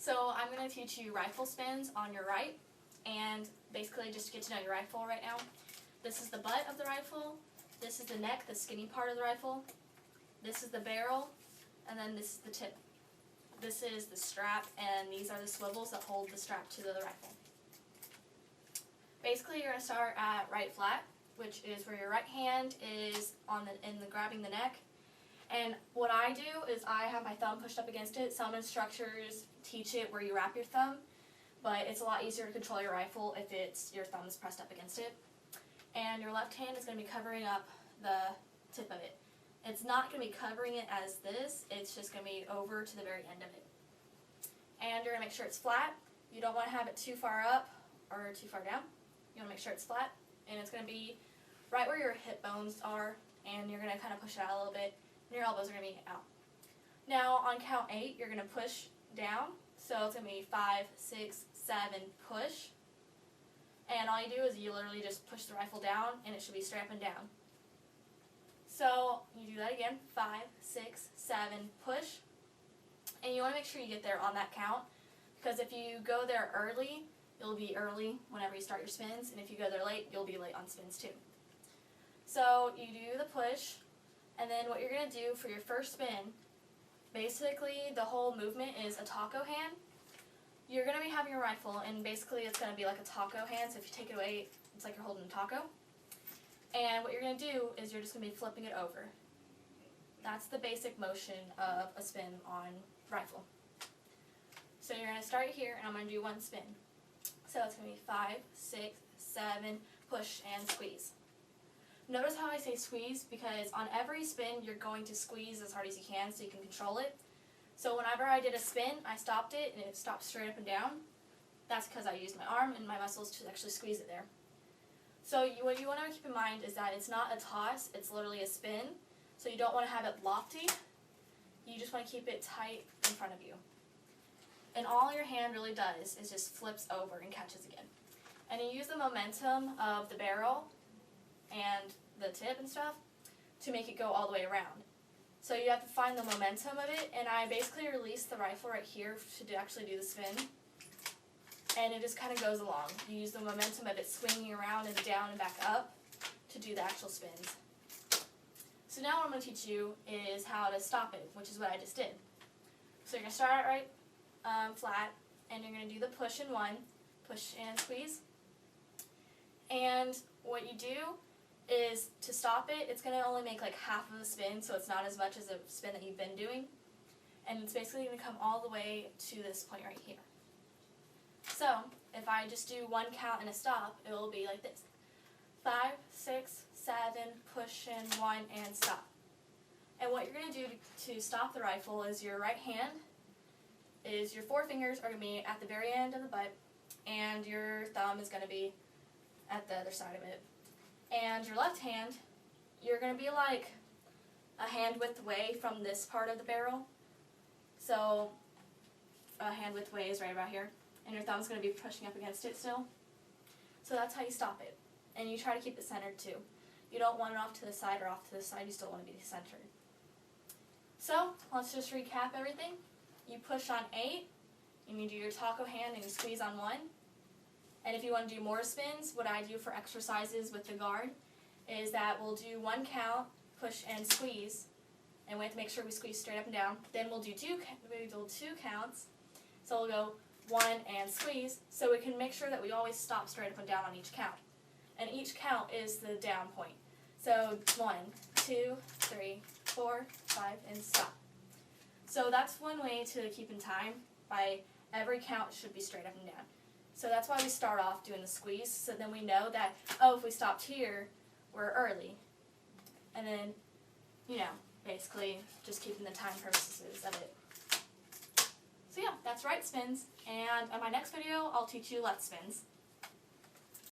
So I'm going to teach you rifle spins on your right, and basically just get to know your rifle right now. This is the butt of the rifle, this is the neck, the skinny part of the rifle, this is the barrel, and then this is the tip. This is the strap, and these are the swivels that hold the strap to the rifle. Basically, you're going to start at right flat, which is where your right hand is grabbing the neck. And what I do is I have my thumb pushed up against it. Some instructors teach it where you wrap your thumb, but it's a lot easier to control your rifle if your thumb is pressed up against it. And your left hand is going to be covering up the tip of it. It's not going to be covering it as this, it's just going to be over to the very end of it. And you're going to make sure it's flat. You don't want to have it too far up or too far down. You want to make sure it's flat, and it's going to be right where your hip bones are, and you're going to kind of push it out a little bit, and your elbows are going to be out. Now on count 8, you're going to push down, so it's going to be 5, 6, 7, push. And all you do is you literally just push the rifle down, and it should be straight up and down. So you do that again, 5, 6, 7, push. And you want to make sure you get there on that count, because if you go there early, you'll be early whenever you start your spins, and if you go there late, you'll be late on spins too. So you do the push, and then what you're going to do for your first spin, basically the whole movement is a taco hand. You're going to be having a rifle, and basically it's going to be like a taco hand, so if you take it away, it's like you're holding a taco. And what you're going to do is you're just going to be flipping it over. That's the basic motion of a spin on rifle. So you're going to start here, and I'm going to do one spin. So it's going to be 5, 6, 7, push, and squeeze. Notice how I say squeeze, because on every spin you're going to squeeze as hard as you can so you can control it. So whenever I did a spin, I stopped it, and it stopped straight up and down. That's because I used my arm and my muscles to actually squeeze it there. So what you want to keep in mind is that it's not a toss, it's literally a spin. So you don't want to have it lofty, you just want to keep it tight in front of you. And all your hand really does is just flips over and catches again. And you use the momentum of the barrel and the tip and stuff to make it go all the way around. So you have to find the momentum of it, and I basically release the rifle right here to actually do the spin. And it just kind of goes along. You use the momentum of it swinging around and down and back up to do the actual spins. So now what I'm going to teach you is how to stop it, which is what I just did. So you're going to start out right flat, and you're going to do the push in one, push and squeeze. And what you do is to stop it, it's going to only make like half of the spin, so it's not as much as a spin that you've been doing. And it's basically going to come all the way to this point right here. So if I just do one count and a stop, it will be like this. 5, 6, 7, push in 1, and stop. And what you're going to do to stop the rifle is your right hand is your forefingers are going to be at the very end of the butt, and your thumb is going to be at the other side of it. And your left hand, you're going to be like a hand width away from this part of the barrel. So a hand width away is right about here, and your thumb's going to be pushing up against it still. So that's how you stop it. And you try to keep it centered too. You don't want it off to the side or off to the side, you still want to be centered. So let's just recap everything. You push on 8, and you do your taco hand and you squeeze on 1. And if you want to do more spins, what I do for exercises with the guard is that we'll do one count, push and squeeze, and we have to make sure we squeeze straight up and down. Then we'll do two counts, so we'll go 1 and squeeze, so we can make sure that we always stop straight up and down on each count. And each count is the down point. So 1, 2, 3, 4, 5, and stop. So that's one way to keep in time. By every count should be straight up and down. So that's why we start off doing the squeeze, so then we know that, oh, if we stopped here, we're early. And then, you know, basically just keeping the time purposes of it. So yeah, that's right spins. And in my next video, I'll teach you left spins.